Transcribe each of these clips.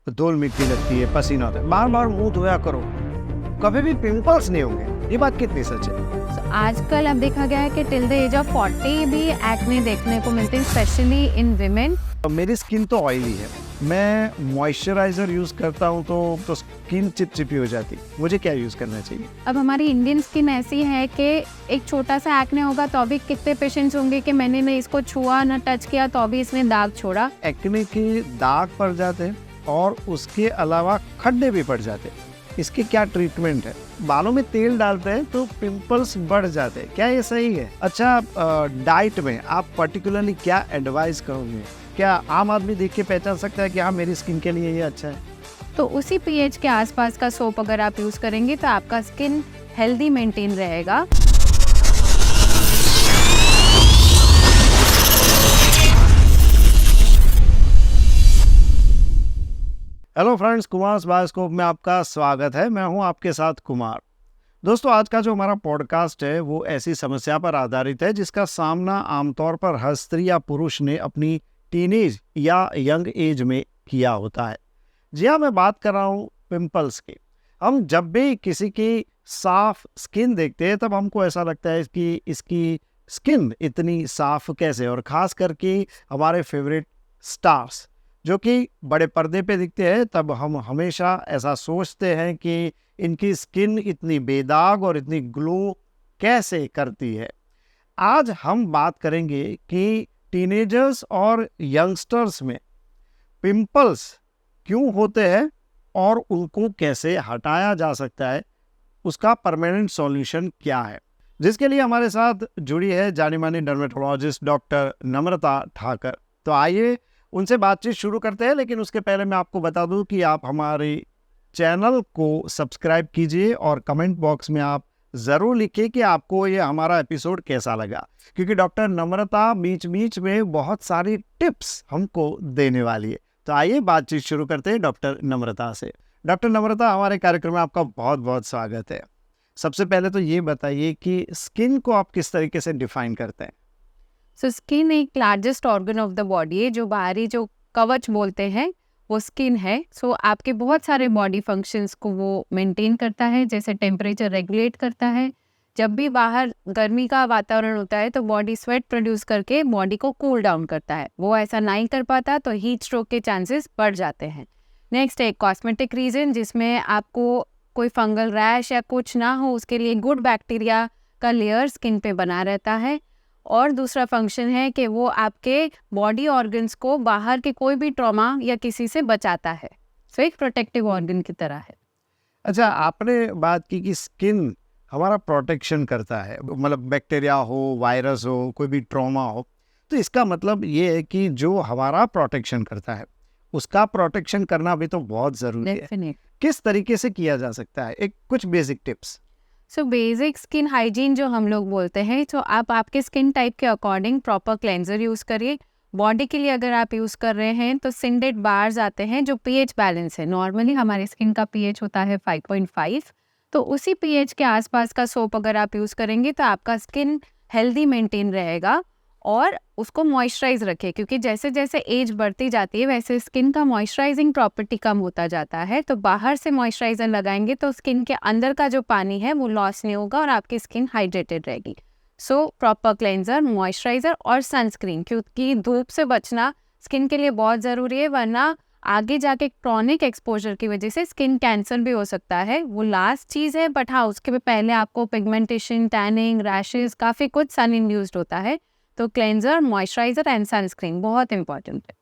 धूल मिट्टी लगती है, पसीना आता है, बार बार मुंह धोया करो, कभी भी पिंपल्स नहीं होंगे। ये बात कितनी सच है? आजकल अब देखा गया है कि टिल द एज ऑफ 40 भी एक्ने देखने को मिलते हैं, स्पेशली इन विमेन। मेरी स्किन तो ऑयली है, मैं मॉइस्चराइजर यूज करता हूँ तो स्किन चिपचिपी हो जाती, मुझे क्या यूज करना चाहिए? अब हमारी इंडियन स्किन ऐसी है कि एक छोटा सा एक्ने होगा तो अभी कितने पेशेंट्स होंगे कि मैंने ना इसको छुआ ना टच किया तो अभी इसने दाग छोड़ा। एक्ने के दाग पड़ जाते हैं और उसके अलावा खड्डे भी पड़ जाते हैं, इसके क्या ट्रीटमेंट है? बालों में तेल डालते हैं तो पिंपल्स बढ़ जाते हैं, क्या ये सही है? अच्छा, डाइट में आप पर्टिकुलरली क्या एडवाइस करोगे? क्या आम आदमी देख के पहचान सकता है कि हाँ मेरी स्किन के लिए ये अच्छा है? तो उसी पीएच के आसपास का सोप अगर आप यूज करेंगे तो आपका स्किन हेल्दी मेंटेन रहेगा। हेलो फ्रेंड्स, कुमार बायोस्कोप में आपका स्वागत है। मैं हूं आपके साथ कुमार। दोस्तों, आज का जो हमारा पॉडकास्ट है वो ऐसी समस्या पर आधारित है जिसका सामना आमतौर पर हर स्त्री या पुरुष ने अपनी टीनेज या यंग एज में किया होता है। जी हाँ, मैं बात कर रहा हूँ पिंपल्स की। हम जब भी किसी की साफ स्किन देखते हैं तब हमको ऐसा लगता है कि इसकी स्किन इतनी साफ कैसे, और ख़ास करके हमारे फेवरेट स्टार्स जो कि बड़े पर्दे पे दिखते हैं, तब हम हमेशा ऐसा सोचते हैं कि इनकी स्किन इतनी बेदाग और इतनी ग्लो कैसे करती है। आज हम बात करेंगे कि टीनेजर्स और यंगस्टर्स में पिंपल्स क्यों होते हैं और उनको कैसे हटाया जा सकता है, उसका परमानेंट सॉल्यूशन क्या है। जिसके लिए हमारे साथ जुड़ी है जानी मानी डर्मेटोलॉजिस्ट डॉक्टर नम्रता ठाकर। तो आइए उनसे बातचीत शुरू करते हैं, लेकिन उसके पहले मैं आपको बता दूं कि आप हमारे चैनल को सब्सक्राइब कीजिए और कमेंट बॉक्स में आप ज़रूर लिखिए कि आपको ये हमारा एपिसोड कैसा लगा, क्योंकि डॉक्टर नम्रता बीच बीच में बहुत सारी टिप्स हमको देने वाली है। तो आइए बातचीत शुरू करते हैं डॉक्टर नम्रता से। डॉक्टर नम्रता, हमारे कार्यक्रम में आपका बहुत बहुत स्वागत है। सबसे पहले तो ये बताइए कि स्किन को आप किस तरीके से डिफाइन करते हैं? सो स्किन एक largest organ of the body है, जो बाहरी जो कवच बोलते हैं वो स्किन है। सो आपके बहुत सारे बॉडी फंक्शंस को वो मेंटेन करता है, जैसे टेम्परेचर रेगुलेट करता है। जब भी बाहर गर्मी का वातावरण होता है तो बॉडी स्वेट प्रोड्यूस करके बॉडी को कूल डाउन करता है। वो ऐसा नहीं कर पाता तो हीट स्ट्रोक के चांसेस बढ़ जाते हैं। नेक्स्ट एक कॉस्मेटिक रीजन, जिसमें आपको कोई फंगल रैश या कुछ ना हो, उसके लिए गुड बैक्टीरिया का लेयर स्किन पे बना रहता है। और दूसरा फंक्शन है कि वो आपके बॉडी ऑर्गन्स को बाहर के कोई भी ट्रॉमा या किसी से बचाता है। सो एक प्रोटेक्टिव ऑर्गन की तरह है। अच्छा, आपने बात की कि स्किन हमारा प्रोटेक्शन करता है, मतलब बैक्टीरिया हो, वायरस हो, कोई भी ट्रॉमा हो, तो इसका मतलब ये है कि जो हमारा प्रोटेक्शन करता है उसका प्रोटेक्शन करना भी तो बहुत ज़रूरी है। डेफिनेट। किस तरीके से किया जा सकता है? एक कुछ basic tips. So basic skin hygiene जो हम लोग बोलते हैं, तो आप आपके स्किन टाइप के अकॉर्डिंग प्रॉपर क्लेंजर यूज़ करिए। बॉडी के लिए अगर आप यूज़ कर रहे हैं तो सिंडेड बार्स आते हैं जो पीएच बैलेंस है। नॉर्मली हमारी स्किन का पीएच होता है 5.5, तो उसी पीएच के आसपास का सोप अगर आप यूज़ करेंगे तो आपका स्किन हेल्दी मेंटेन रहेगा। और उसको मॉइस्चराइज रखें, क्योंकि जैसे जैसे एज बढ़ती जाती है वैसे स्किन का मॉइस्चराइजिंग प्रॉपर्टी कम होता जाता है। तो बाहर से मॉइस्चराइजर लगाएंगे तो स्किन के अंदर का जो पानी है वो लॉस नहीं होगा और आपकी स्किन हाइड्रेटेड रहेगी। सो प्रॉपर क्लेंजर, मॉइस्चराइजर और सनस्क्रीन, क्योंकि धूप से बचना स्किन के लिए बहुत ज़रूरी है, वरना आगे जाके क्रॉनिक एक्सपोजर की वजह से स्किन कैंसर भी हो सकता है। वो लास्ट चीज़ है, बट हाँ उसके पहले आपको पिगमेंटेशन, टैनिंग, रैशेज, काफ़ी कुछ सन इंड्यूस्ड होता है। तो क्लेंजर, मॉइस्चराइजर एंड सनस्क्रीन बहुत इंपॉर्टेंट है।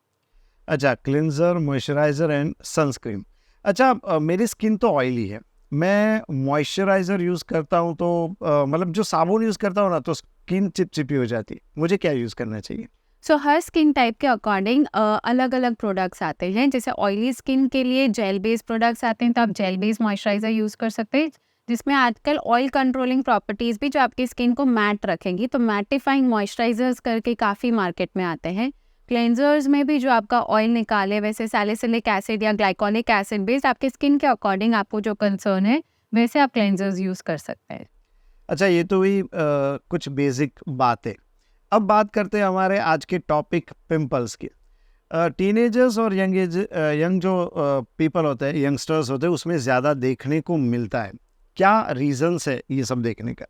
अच्छा, क्लिनजर, मॉइस्चराइजर एंड सनस्क्रीन। अच्छा, मेरी स्किन तो ऑयली है, मैं मॉइस्चराइजर यूज़ करता हूँ तो मतलब जो साबुन यूज़ करता हूँ ना तो स्किन चिपचिपी हो जाती है, मुझे क्या यूज़ करना चाहिए? सो हर स्किन टाइप के अकॉर्डिंग अलग अलग प्रोडक्ट्स आते हैं। जैसे ऑयली स्किन के लिए जेल बेस्ड प्रोडक्ट्स आते हैं, तो आप जेल बेस्ड मॉइस्चराइजर यूज़ कर सकते हैं, जिसमें आजकल ऑयल कंट्रोलिंग प्रॉपर्टीज़ भी जो आपकी स्किन को मैट रखेंगी। तो मैटिफाइंग मॉइस्चराइजर्स करके काफ़ी मार्केट में आते हैं। क्लेंजर्स में भी जो आपका ऑयल निकाले, वैसे सैलिसिलिक एसिड या ग्लाइकोलिक एसिड बेस्ड, आपके स्किन के अकॉर्डिंग आपको जो कंसर्न है वैसे आप क्लेंजर्स यूज़ कर सकते हैं। अच्छा, ये तो हुई कुछ बेसिक बातें। अब बात करते हैं हमारे आज के टॉपिक पिंपल्स की। टीनेजर्स और यंग जो पीपल होते हैं, यंगस्टर्स होते हैं, उसमें ज़्यादा देखने को मिलता है। क्या रीजंस है ये सब देखने का?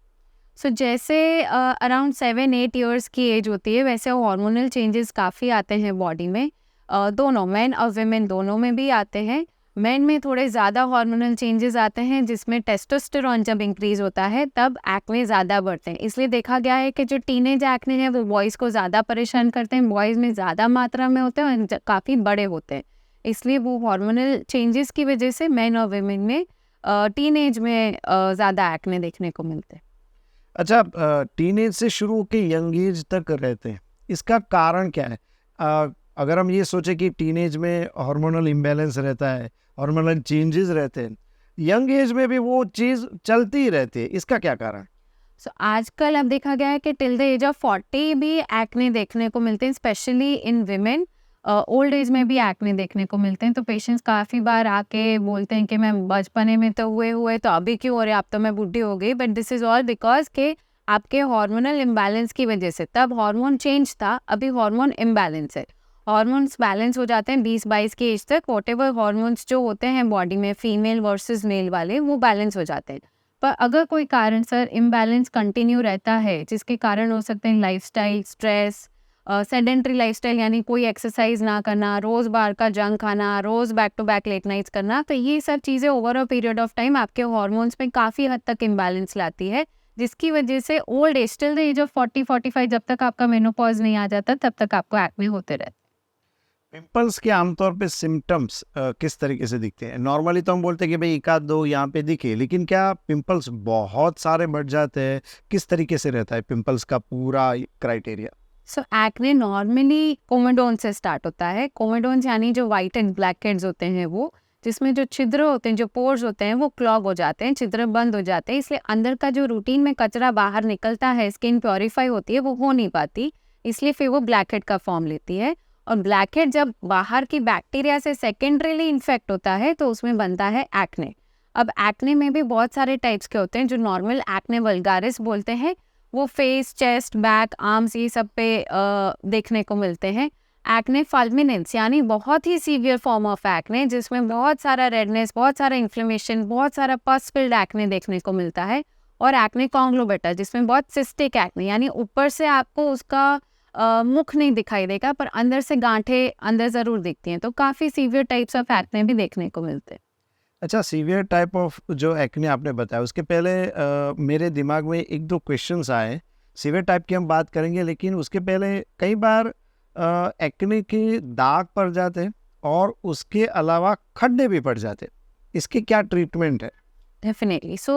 सो जैसे अराउंड 7-8 ईयर्स की एज होती है वैसे हार्मोनल चेंजेस काफ़ी आते हैं बॉडी में। दोनों मेन और विमेन दोनों में भी आते हैं। मेन में थोड़े ज़्यादा हार्मोनल चेंजेस आते हैं जिसमें टेस्टोस्टेरोन जब इंक्रीज होता है तब एक्ने ज़्यादा बढ़ते हैं। इसलिए देखा गया है कि जो टीनेज एक्ने है वो बॉयज़ को ज़्यादा परेशान करते हैं, बॉयज़ में ज़्यादा मात्रा में होते हैं और काफ़ी बड़े होते हैं। इसलिए वो हार्मोनल चेंजेस की वजह से मेन और विमेन में टीनेज में ज़्यादा एक्ने देखने को मिलते हैं। अच्छा, टीनेज से शुरू होकर यंग एज तक रहते हैं, इसका कारण क्या है? अगर हम ये सोचें कि टीनेज में हार्मोनल इम्बैलेंस रहता है, हार्मोनल चेंजेस रहते हैं, यंग एज में भी वो चीज़ चलती ही रहती है, इसका क्या कारण? सो आजकल अब देखा गया है कि टिल द एज ऑफ 40 भी एक्ने देखने को मिलते हैं, specially in women. Old age में भी एक्ने देखने को मिलते हैं। तो पेशेंट्स काफ़ी बार आके बोलते हैं कि मैं बचपने में तो हुए तो अभी क्यों हो रहे, अब तो मैं बूढ़ी हो गई। But this is all because के आपके हार्मोनल इम्बैलेंस की वजह से, तब हार्मोन चेंज था, अभी हार्मोन इम्बैलेंस है। हार्मोन्स बैलेंस हो जाते हैं 20-22 की एज तक। वॉटेवर हार्मोन्स जो होते हैं बॉडी में फीमेल वर्सेस मेल वाले, वो बैलेंस हो जाते हैं। पर अगर कोई कारण सर इम्बैलेंस कंटिन्यू रहता है, जिसके कारण हो सकते हैं लाइफस्टाइल, स्ट्रेस, सेडेंट्री लाइफस्टाइल यानी कोई एक्सरसाइज ना करना, रोज़ बाहर का जंक खाना, रोज़ back to back late nights करना, तो ये सब चीज़ें over a period of time आपके हार्मोन्स में काफ़ी हद तक इम्बैलेंस लाती है, जिसकी वजह से old age till the age of 40-45 जब तक आपका मेनोपॉज नहीं आ जाता तब तक आपको एक्ने होते रहते हैं। पिंपल्स के आमतौर पे सिम्टम्स किस तरीके से दिखते हैं? नॉर्मली तो हम बोलते हैं कि भाई एक आध दो यहाँ पे दिखे, लेकिन क्या पिंपल्स बहुत सारे बढ़ जाते हैं? किस तरीके से रहता है पिंपल्स का पूरा क्राइटेरिया? सो एक्ने नॉर्मली कोमेडोन से स्टार्ट होता है। कोमेडोन्स यानी जो वाइट एंड ब्लैक हेड्स होते हैं वो, जिसमें जो छिद्र होते हैं, जो पोर्स होते हैं वो क्लॉग हो जाते हैं, छिद्र बंद हो जाते हैं। इसलिए अंदर का जो रूटीन में कचरा बाहर निकलता है, स्किन प्योरीफाई होती है, वो हो नहीं पाती। इसलिए फिर वो ब्लैक हेड का फॉर्म लेती है। और ब्लैक हेड जब बाहर की बैक्टीरिया से सेकेंडरीली इन्फेक्ट होता है तो उसमें बनता है एक्ने। अब एक्ने में भी बहुत सारे टाइप्स के होते हैं। जो नॉर्मल एक्ने वल्गारिस बोलते हैं वो फेस, चेस्ट, बैक, आर्म्स ये सब पे देखने को मिलते हैं। एक्ने फल्मिनेंस यानी बहुत ही सीवियर फॉर्म ऑफ एक्ने, जिसमें बहुत सारा रेडनेस, बहुत सारा इन्फ्लेमेशन, बहुत सारा पस फिल्ड एक्ने देखने को मिलता है। और एक्ने कॉन्ग्लोबेटा जिसमें बहुत सिस्टिक एक्ने यानी ऊपर से आपको उसका मुख नहीं दिखाई देगा पर अंदर से गांठें अंदर ज़रूर दिखती हैं। तो काफ़ी सीवियर टाइप्स ऑफ एक्ने भी देखने को मिलते हैं। अच्छा, सीवियर टाइप ऑफ जो एक्ने आपने बताया, उसके पहले मेरे दिमाग में एक दो क्वेश्चंस आए। सीवियर टाइप की हम बात करेंगे, लेकिन उसके पहले कई बार एक्ने के दाग पड़ जाते हैं और उसके अलावा खड्डे भी पड़ जाते हैं, इसके क्या ट्रीटमेंट है? डेफिनेटली। सो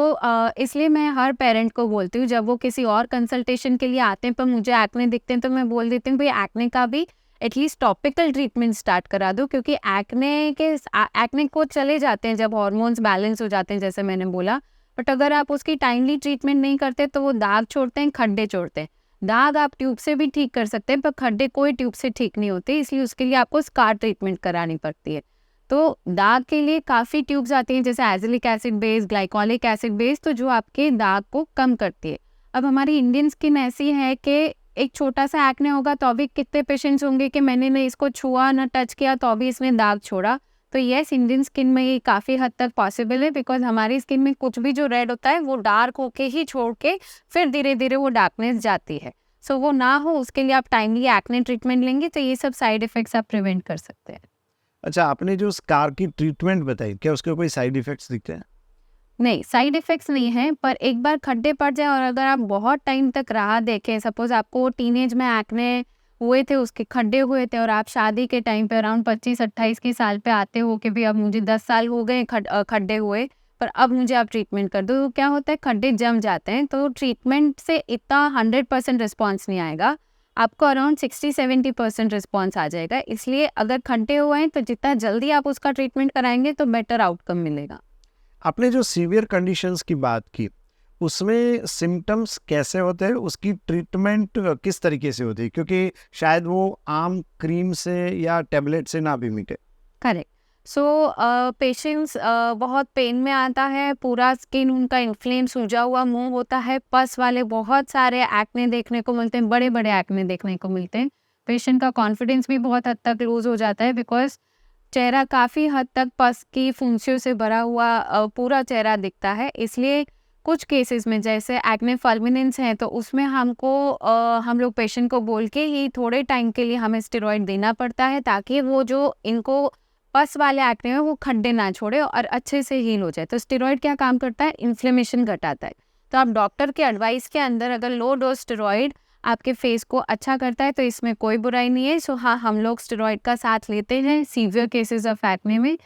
इसलिए मैं हर पेरेंट को बोलती हूँ जब वो किसी और कंसल्टेशन के लिए आते हैं पर मुझे एक्ने दिखते हैं तो मैं बोल देती हूँ भाई एक्ने का भी एटलीस्ट टॉपिकल ट्रीटमेंट स्टार्ट करा दो, क्योंकि एक्ने को चले जाते हैं जब हार्मोन्स बैलेंस हो जाते हैं जैसे मैंने बोला। बट अगर आप उसकी टाइमली ट्रीटमेंट नहीं करते तो वो दाग छोड़ते हैं, खड्डे छोड़ते हैं। दाग आप ट्यूब से भी ठीक कर सकते हैं पर खड्डे कोई ट्यूब से ठीक नहीं होते, इसलिए उसके लिए आपको स्कार ट्रीटमेंट करानी पड़ती है। तो दाग के लिए काफ़ी ट्यूब्स आती हैं जैसे azelaic acid base, glycolic acid base, तो जो आपके दाग को कम करती है। अब हमारी इंडियन स्किन ऐसी है कि एक छोटा सा एक्ने होगा तो अभी कितने पेशेंट्स होंगे कि मैंने ना इसको छुआ ना टच किया तो अभी इसने दाग छोड़ा। तो येस, इंडियन स्किन में ये काफ़ी हद तक पॉसिबल है, बिकॉज हमारी स्किन में कुछ भी जो रेड होता है वो डार्क होके ही छोड़ के फिर धीरे धीरे वो डार्कनेस जाती है। सो वो ना हो उसके लिए आप टाइमली एक्ने ट्रीटमेंट लेंगे तो ये सब साइड इफेक्ट्स आप प्रिवेंट कर सकते हैं। अच्छा, आपने जो स्कार की ट्रीटमेंट बताई, क्या उसके कोई साइड इफेक्ट्स दिखते हैं? नहीं, साइड इफ़ेक्ट्स नहीं हैं, पर एक बार खड्डे पड़ जाए और अगर आप बहुत टाइम तक राह देखें, सपोज़ आपको टीनेज में एक्ने हुए थे, उसके खड्डे हुए थे और आप शादी के टाइम पे अराउंड 25-28 के साल पे आते हो कि भई अब मुझे 10 साल हो गए खड्डे हुए, पर अब मुझे आप ट्रीटमेंट कर दो। तो क्या होता है, खड्डे जम जाते हैं, तो ट्रीटमेंट से इतना 100% रिस्पॉन्स नहीं आएगा, आपको अराउंड 60-70% रिस्पॉन्स आ जाएगा। इसलिए अगर खड्डे हुए हैं, तो जितना जल्दी आप उसका ट्रीटमेंट कराएँगे, तो बेटर आउटकम मिलेगा। आपने जो सीवियर कंडीशंस की बात की, उसमें सिम्टम्स कैसे होते हैं, उसकी ट्रीटमेंट किस तरीके से होती है? क्योंकि शायद वो आम क्रीम से या टैबलेट से ना भी मिटे। करेक्ट। सो पेशेंट्स बहुत पेन में आता है, पूरा स्किन उनका इन्फ्लेम, सूजा हुआ मुंह होता है, पस वाले बहुत सारे एक्ने देखने को मिलते हैं, बड़े बड़े एक्ने देखने को मिलते हैं। पेशेंट का कॉन्फिडेंस भी बहुत हद तक लूज़ हो जाता है, बिकॉज़ चेहरा काफ़ी हद तक पस की फुंसियों से भरा हुआ पूरा चेहरा दिखता है। इसलिए कुछ केसेस में जैसे एक्ने फल्मिनेंस है, तो उसमें हम लोग पेशेंट को बोल के ही थोड़े टाइम के लिए हमें स्टेरॉइड देना पड़ता है, ताकि वो जो इनको पस वाले एक्ने हैं वो खड्डे ना छोड़े और अच्छे से हील हो जाए। तो स्टेरॉइड क्या काम करता है? इन्फ्लेमेशन घटाता है। तो आप डॉक्टर के एडवाइस के अंदर अगर लो डोज स्टेरॉइड आपके फेस को अच्छा करता है तो इसमें कोई बुराई नहीं है। सो हाँ, हम लोग स्टेरॉइड का साथ लेते हैं। सीवियर केसेस ऑफ एक्ने में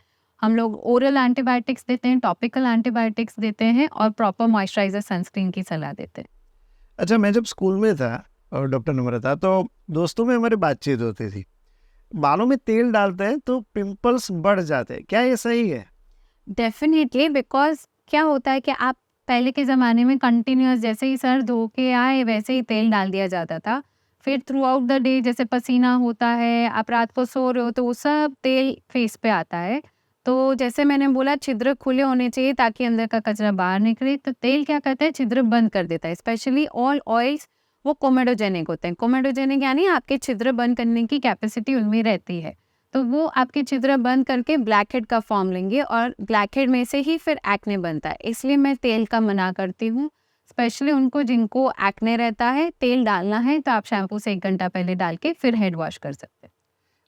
हम लोग ओरल एंटीबायोटिक्स देते हैं, टॉपिकल एंटीबायोटिक्स देते हैं और प्रॉपर मॉइस्चराइजर सनस्क्रीन की सलाह देते हैं। अच्छा, मैं जब स्कूल में था और डॉक्टर नम्रता, तो दोस्तों में हमारी बातचीत होती थी, बालों में तेल डालते हैं तो पिंपल्स बढ़ जाते हैं, क्या ये सही है? डेफिनेटली, बिकॉज क्या होता है कि आप पहले के ज़माने में कंटिन्यूअस जैसे ही सर धो के आए वैसे ही तेल डाल दिया जाता था। फिर थ्रू आउट द डे जैसे पसीना होता है, आप रात को सो रहे हो तो वो सब तेल फेस पे आता है। तो जैसे मैंने बोला, छिद्र खुले होने चाहिए ताकि अंदर का कचरा बाहर निकले। तो तेल क्या करता है? छिद्र बंद कर देता है। स्पेशली ऑल ऑयल्स वो कोमेडोजेनिक होते हैं। कोमेडोजेनिक यानी आपके छिद्र बंद करने की कैपेसिटी उनमें रहती है। तो वो आपके छिद्र बंद करके ब्लैक हेड का फॉर्म लेंगे और ब्लैक हेड में से ही फिर एक्ने बनता है। इसलिए मैं तेल का मना करती हूँ। स्पेशली उनको जिनको एक्ने रहता है, तेल डालना है तो आप शैम्पू से 1 घंटा पहले डाल के फिर हेड वॉश कर सकते हैं।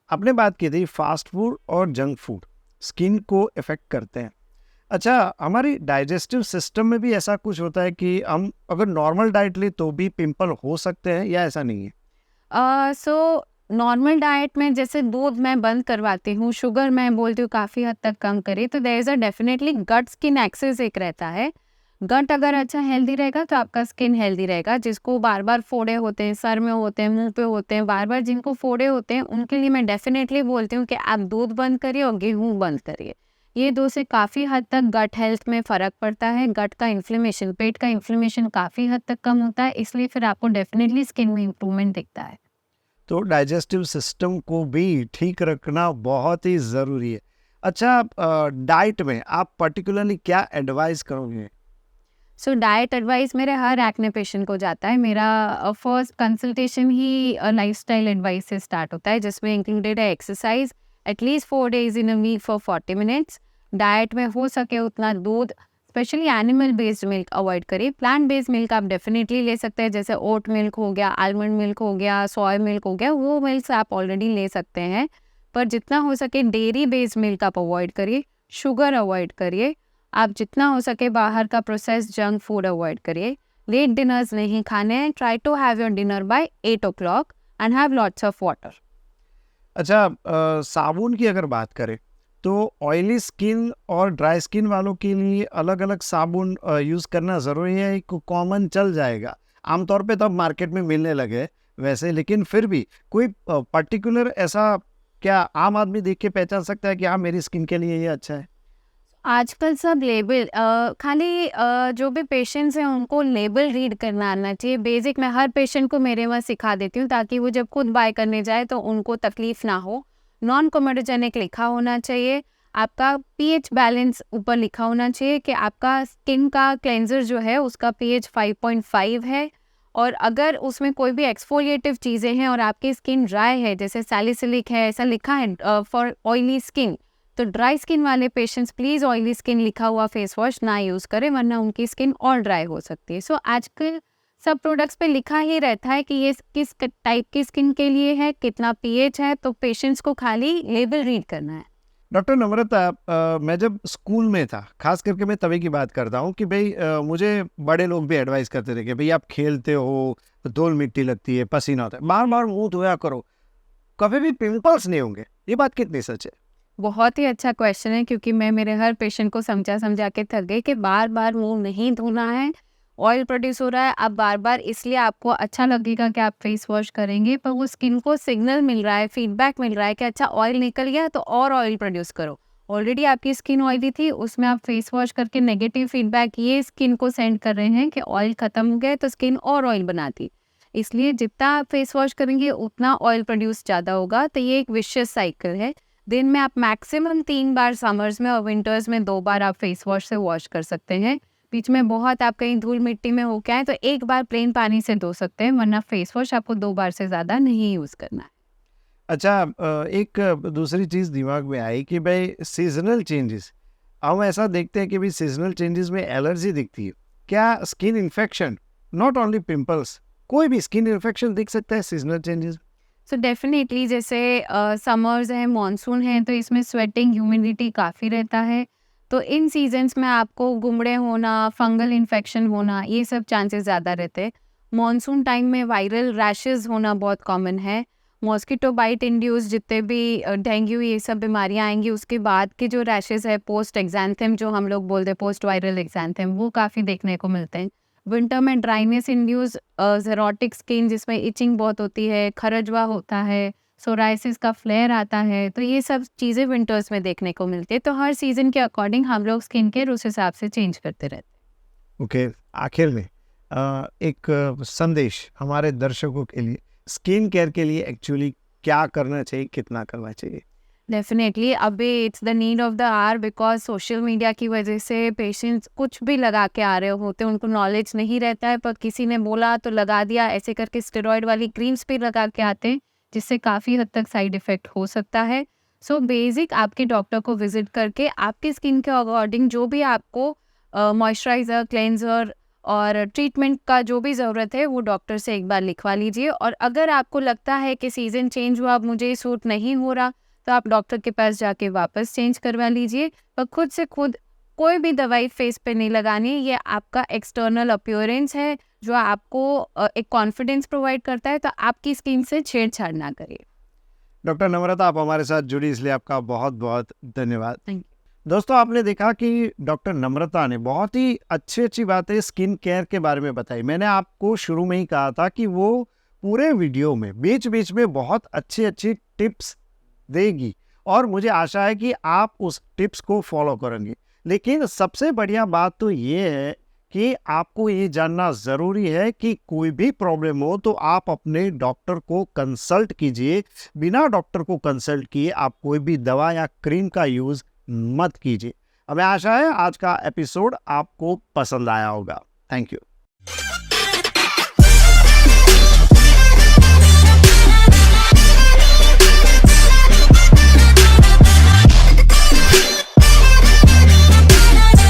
आपने बात की थी फास्ट फूड और जंक फूड स्किन को इफेक्ट करते हैं। अच्छा, हमारी डाइजेस्टिव सिस्टम में भी ऐसा कुछ होता है कि हम अगर नॉर्मल डाइट ले तो भी पिंपल हो सकते हैं, या ऐसा नहीं है? सो नॉर्मल डाइट में जैसे दूध मैं बंद करवाती हूँ, शुगर मैं बोलती हूँ काफ़ी हद तक कम करें, तो there is a definitely gut skin axis एक रहता है। गट अगर अच्छा हेल्दी रहेगा तो आपका स्किन हेल्दी रहेगा। जिसको बार-बार फोड़े होते हैं, सर में होते हैं, मुँह पे होते हैं, बार-बार जिनको फोड़े होते हैं, उनके लिए मैं डेफिनेटली बोलती हूँ कि आप दूध बंद करिए और गेहूँ बंद करिए। ये 2 से काफ़ी हद तक गट हेल्थ में फ़र्क पड़ता है। गट का इन्फ्लेमेशन, पेट का इन्फ्लेमेशन काफ़ी हद तक कम होता है, इसलिए फिर आपको डेफिनेटली स्किन में इम्प्रूवमेंट दिखता है। तो डाइजेस्टिव सिस्टम को भी ठीक रखना बहुत ही ज़रूरी है। अच्छा, डाइट में आप पर्टिकुलरली क्या एडवाइस करोगे? सो डाइट एडवाइस मेरे हर एक्ने पेशेंट को जाता है। मेरा फर्स्ट कंसल्टेशन ही लाइफस्टाइल एडवाइस से स्टार्ट होता है, जिसमें इंक्लूडेड है exercise at least 4 days in a week for 40 minutes. Diet में हो सके उतना दूध, specially animal based milk avoid करिए। प्लांट बेस्ड मिल्क आप डेफिनेटली ले सकते हैं, जैसे ओट मिल्क हो गया, आलमंड मिल्क हो गया, सोया मिल्क हो गया, वो मिल्क आप ऑलरेडी ले सकते हैं। पर जितना हो सके डेयरी बेस्ड मिल्क आप अवॉइड करिए, शुगर अवॉइड करिए। आप जितना हो सके बाहर का प्रोसेस्ड जंक फूड अवॉइड करिए। लेट डिनर्स नहीं खाने हैं। Try to have your dinner by 8 o'clock and have lots of water. अच्छा, साबुन की अगर बात करें तो ऑयली स्किन और ड्राई स्किन वालों के लिए अलग-अलग साबुन यूज़ करना ज़रूरी है, एक कॉमन चल जाएगा? आमतौर पे तो अब मार्केट में मिलने लगे हैं वैसे, लेकिन फिर भी कोई पर्टिकुलर ऐसा क्या आम आदमी देख के पहचान सकता है कि हाँ, मेरी स्किन के लिए ये अच्छा है? आजकल सब लेबल खाली जो भी पेशेंट्स हैं उनको लेबल रीड करना आना चाहिए। बेसिक मैं हर पेशेंट को मेरे वहाँ सिखा देती हूँ, ताकि वो जब खुद बाय करने जाए तो उनको तकलीफ ना हो। नॉन कोमेडोजेनिक लिखा होना चाहिए। आपका पीएच बैलेंस ऊपर लिखा होना चाहिए कि आपका स्किन का क्लेंजर जो है उसका पीएच 5.5 है। और अगर उसमें कोई भी एक्सफोलिएटिव चीज़ें हैं और आपकी स्किन ड्राई है, जैसे सैलिसिलिक है, ऐसा लिखा है फॉर ऑयली स्किन, तो ड्राई स्किन वाले पेशेंट्स प्लीज़ ऑयली स्किन लिखा हुआ फेस वॉश ना यूज़ करें, वरना उनकी स्किन और ड्राई हो सकती है। सो आजकल सब प्रोडक्ट्स पे लिखा ही रहता है कि ये किस टाइप की स्किन के लिए है, कितना पीएच है, तो पेशेंट्स को खाली लेबल रीड करना है। डॉक्टर नम्रता, मैं जब स्कूल में था, खास करके मैं तभी की बात करता हूँ कि भाई मुझे बड़े लोग भी एडवाइस करते थे कि भाई आप खेलते हो तो धूल मिट्टी लगती है, पसीना होता है, बार बार मुंह धोया करो, कभी भी पिंपल्स नहीं होंगे। ये बात कितनी सच है? बहुत ही अच्छा क्वेश्चन है, क्योंकि मैं मेरे हर पेशेंट को समझा के थक गई कि बार बार मुंह नहीं धोना है। ऑयल प्रोड्यूस हो रहा है, अब बार बार इसलिए आपको अच्छा लगेगा कि आप फेस वॉश करेंगे, पर वो स्किन को सिग्नल मिल रहा है, फीडबैक मिल रहा है कि अच्छा ऑयल निकल गया तो और ऑयल प्रोड्यूस करो। ऑलरेडी आपकी स्किन ऑयली थी, उसमें आप फेस वॉश करके नेगेटिव फीडबैक ये स्किन को सेंड कर रहे हैं कि ऑयल खत्म हो गया, तो स्किन और ऑयल बनाती। इसलिए जितना आप फेस वॉश करेंगे उतना ऑयल प्रोड्यूस ज़्यादा होगा। तो ये एक विशियस साइकिल है। दिन में आप मैक्सिमम 3 बार समर्स में और विंटर्स में 2 बार आप फेस वॉश से वॉश कर सकते हैं। बीच में बहुत आप कहीं धूल मिट्टी में होके आए तो 1 बार प्लेन पानी से धो सकते हैं, वरना फेस वॉश आपको 2 बार से ज़्यादा नहीं यूज़ करना है। अच्छा, एक दूसरी चीज़ दिमाग में आई कि भाई सीज़नल चेंजेस, हम ऐसा देखते हैं कि भाई सीज़नल चेंजेस में एलर्जी दिखती है। क्या skin infection, not only pimples, कोई भी स्किन इन्फेक्शन दिख सकता है सीज़नल चेंजेस? सो डेफिनेटली जैसे समर्स हैं, मानसून है, तो इसमें स्वेटिंग, ह्यूमिडिटी काफ़ी रहता है। तो इन सीजन्स में आपको गुमड़े होना, फंगल इन्फेक्शन होना, ये सब चांसेस ज़्यादा रहते हैं। मानसून टाइम में वायरल रैशेस होना बहुत कॉमन है। मॉस्किटो बाइट इंड्यूस जितने भी डेंगू ये सब बीमारियां आएंगी, उसके बाद के जो रैशेस है पोस्ट एक्जेंथम, जो हम लोग बोलते हैं पोस्ट वायरल एक्जेंथम, वो काफ़ी देखने को मिलते हैं। विंटर में ड्राइनेस इंड्यूस ज़ेरोटिक स्किन, जिसमें इचिंग बहुत होती है, खरजवा होता है, सोराइसिस का फ्लेयर आता है, तो ये सब चीज़ें विंटर्स में देखने को मिलती है। तो हर सीज़न के अकॉर्डिंग हम लोग स्किन केयर उस हिसाब से चेंज करते रहते हैं। ओके, आखिर में एक संदेश हमारे दर्शकों के लिए, स्किन केयर के लिए एक्चुअली क्या करना चाहिए, कितना करना चाहिए? डेफिनेटली अभी it's the need of the hour, because social media की वजह से पेशेंट्स कुछ भी लगा के आ रहे होते हैं, उनको नॉलेज नहीं रहता है, पर किसी ने बोला तो लगा दिया, ऐसे करके स्टेरॉइड वाली क्रीम्स भी लगा के आते हैं, जिससे काफ़ी हद तक साइड इफ़ेक्ट हो सकता है। सो बेसिक आपके डॉक्टर को विजिट करके आपकी स्किन के अकॉर्डिंग जो भी आपको मॉइस्चराइज़र, क्लेंजर और ट्रीटमेंट का जो भी ज़रूरत है, वो डॉक्टर से एक बार लिखवा लीजिए। और अगर आपको लगता है कि सीज़न चेंज हुआ, अब मुझे सूट नहीं हो रहा, तो आप डॉक्टर के पास जाके वापस चेंज करवा लीजिए। पर खुद से खुद कोई भी दवाई फेस पे नहीं लगानी। ये आपका एक्सटर्नल अपीयरेंस है जो आपको एक कॉन्फिडेंस प्रोवाइड करता है, तो आपकी स्किन से छेड़छाड़ ना करिए। डॉक्टर नम्रता, आप हमारे साथ जुड़ी इसलिए आपका बहुत बहुत धन्यवाद। Thank you. दोस्तों, आपने देखा कि डॉक्टर नम्रता ने बहुत ही अच्छी बातें स्किन केयर के बारे में बताई। मैंने आपको शुरू में ही कहा था कि वो पूरे वीडियो में बीच बीच में बहुत अच्छी टिप्स देगी, और मुझे आशा है कि आप उस टिप्स को फॉलो करेंगे। लेकिन सबसे बढ़िया बात तो ये है कि आपको ये जानना ज़रूरी है कि कोई भी प्रॉब्लम हो तो आप अपने डॉक्टर को कंसल्ट कीजिए। बिना डॉक्टर को कंसल्ट किए आप कोई भी दवा या क्रीम का यूज़ मत कीजिए। हमें आशा है आज का एपिसोड आपको पसंद आया होगा। Thank you.